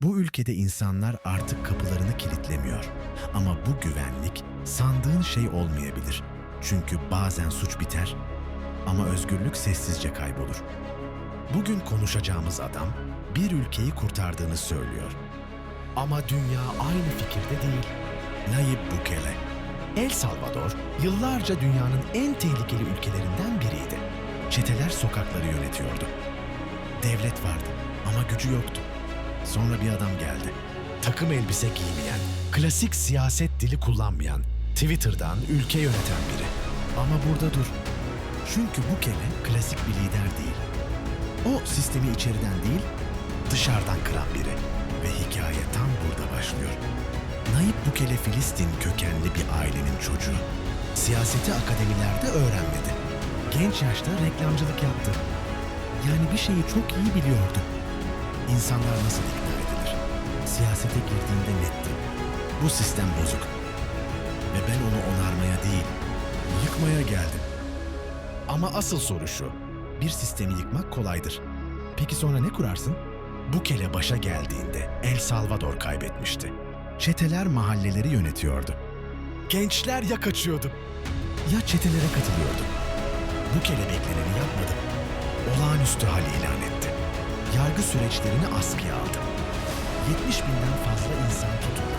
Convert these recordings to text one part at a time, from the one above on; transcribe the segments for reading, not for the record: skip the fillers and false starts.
Bu ülkede insanlar artık kapılarını kilitlemiyor. Ama bu güvenlik sandığın şey olmayabilir. Çünkü bazen suç biter ama özgürlük sessizce kaybolur. Bugün konuşacağımız adam bir ülkeyi kurtardığını söylüyor. Ama dünya aynı fikirde değil. Nayib Bukele. El Salvador yıllarca dünyanın en tehlikeli ülkelerinden biriydi. Çeteler sokakları yönetiyordu. Devlet vardı ama gücü yoktu. Sonra bir adam geldi. Takım elbise giymeyen, klasik siyaset dili kullanmayan, Twitter'dan ülke yöneten biri. Ama burada dur. Çünkü Bukele klasik bir lider değil. O sistemi içeriden değil, dışarıdan kıran biri. Ve hikaye tam burada başlıyor. Nayib Bukele Filistin kökenli bir ailenin çocuğu. Siyaseti akademilerde öğrenmedi. Genç yaşta reklamcılık yaptı. Yani bir şeyi çok iyi biliyordu. İnsanlar nasıl ikna edilir? Siyasete girdiğinde netti. Bu sistem bozuk. Ve ben onu onarmaya değil, yıkmaya geldim. Ama asıl soru şu, bir sistemi yıkmak kolaydır. Peki sonra ne kurarsın? Bukele başa geldiğinde El Salvador kaybetmişti. Çeteler mahalleleri yönetiyordu. Gençler ya kaçıyordu, ya çetelere katılıyordu. Bukele bekleneni yapmadı. Olağanüstü hal ilan etti. Yargı süreçlerini askıya aldı. 70 binden fazla insan tutuldu.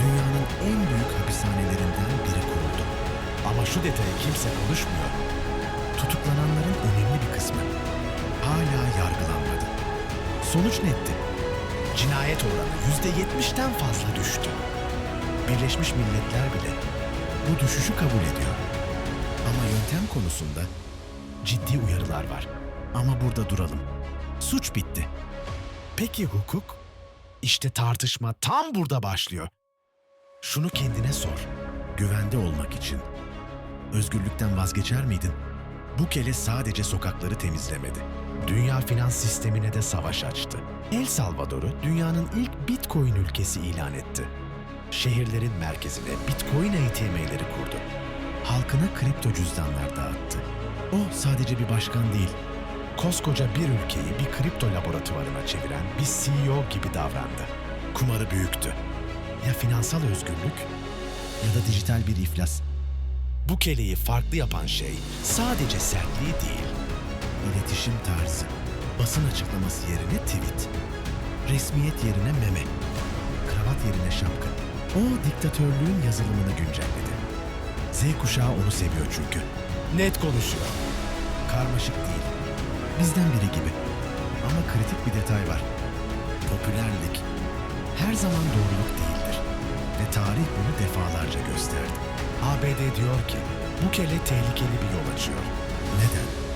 Dünyanın en büyük hapishanelerinden biri kuruldu. Ama şu detayı kimse konuşmuyor. Tutuklananların önemli bir kısmı hala yargılanmadı. Sonuç netti. Cinayet oranı %70'ten fazla düştü. Birleşmiş Milletler bile bu düşüşü kabul ediyor. Ama yöntem konusunda ciddi uyarılar var. Ama burada duralım. Suç bitti. Peki hukuk? İşte tartışma tam burada başlıyor. Şunu kendine sor. Güvende olmak için özgürlükten vazgeçer miydin? Bukele sadece sokakları temizlemedi. Dünya finans sistemine de savaş açtı. El Salvador'u dünyanın ilk Bitcoin ülkesi ilan etti. Şehirlerin merkezine Bitcoin ATM'leri kurdu. Halkına kripto cüzdanlar dağıttı. O sadece bir başkan değil, koskoca bir ülkeyi bir kripto laboratuvarına çeviren bir CEO gibi davrandı. Kumarı büyüktü. Ya finansal özgürlük ya da dijital bir iflas. Bukele'yi farklı yapan şey sadece sertliği değil, iletişim tarzı. Basın açıklaması yerine tweet, resmiyet yerine meme, kravat yerine şapka. O diktatörlüğün yazılımını güncelledi. Z kuşağı onu seviyor çünkü. Net konuşuyor. Karmaşık değil. Bizden biri gibi. Ama kritik bir detay var. Popülerlik her zaman doğruluk değildir. Ve tarih bunu defalarca gösterdi. ABD diyor ki, Bukele tehlikeli bir yol açıyor. Neden?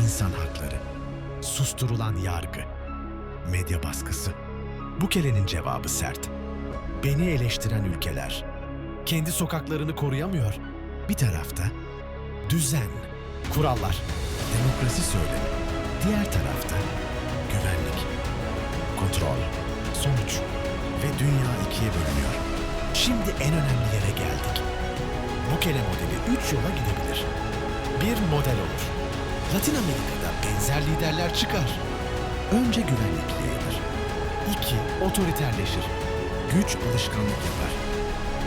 İnsan hakları, susturulan yargı, medya baskısı. Bukele'nin cevabı sert. Beni eleştiren ülkeler kendi sokaklarını koruyamıyor. Bir tarafta düzen, kurallar, demokrasi söylemi. Diğer tarafta güvenlik, kontrol, sonuç ve dünya ikiye bölünüyor. Şimdi en önemli yere geldik. Bukele modeli 3 yola gidebilir. Bir model olur. Latin Amerika'da benzer liderler çıkar. Önce güvenlik yayılır. 2. Otoriterleşir. Güç alışkanlık yapar.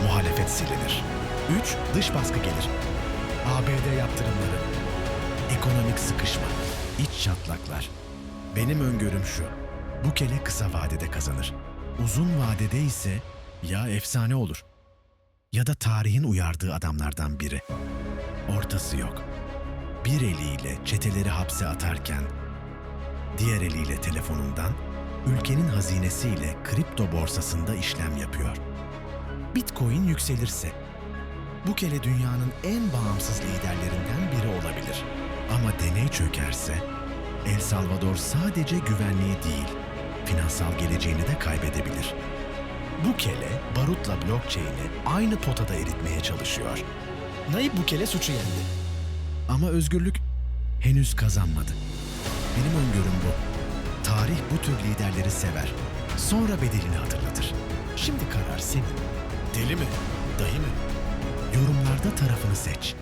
Muhalefet silinir. 3. Dış baskı gelir. ABD yaptırımları. Ekonomik sıkışma. İç çatlaklar. Benim öngörüm şu. Bukele kısa vadede kazanır. Uzun vadede ise ya efsane olur ya da tarihin uyardığı adamlardan biri. Ortası yok. Bir eliyle çeteleri hapse atarken, diğer eliyle telefonundan, ülkenin hazinesiyle kripto borsasında işlem yapıyor. Bitcoin yükselirse, Bukele dünyanın en bağımsız liderlerinden biri olabilir. Ama deney çökerse, El Salvador sadece güvenliği değil, finansal geleceğini de kaybedebilir. Bukele, barutla blockchain'i aynı potada eritmeye çalışıyor. Nayib Bukele suçu yendi. Ama özgürlük henüz kazanmadı. Benim öngörüm bu. Tarih bu tür liderleri sever. Sonra bedelini hatırlatır. Şimdi karar senin. Deli mi? Dayı mı? Yorumlarda tarafını seç.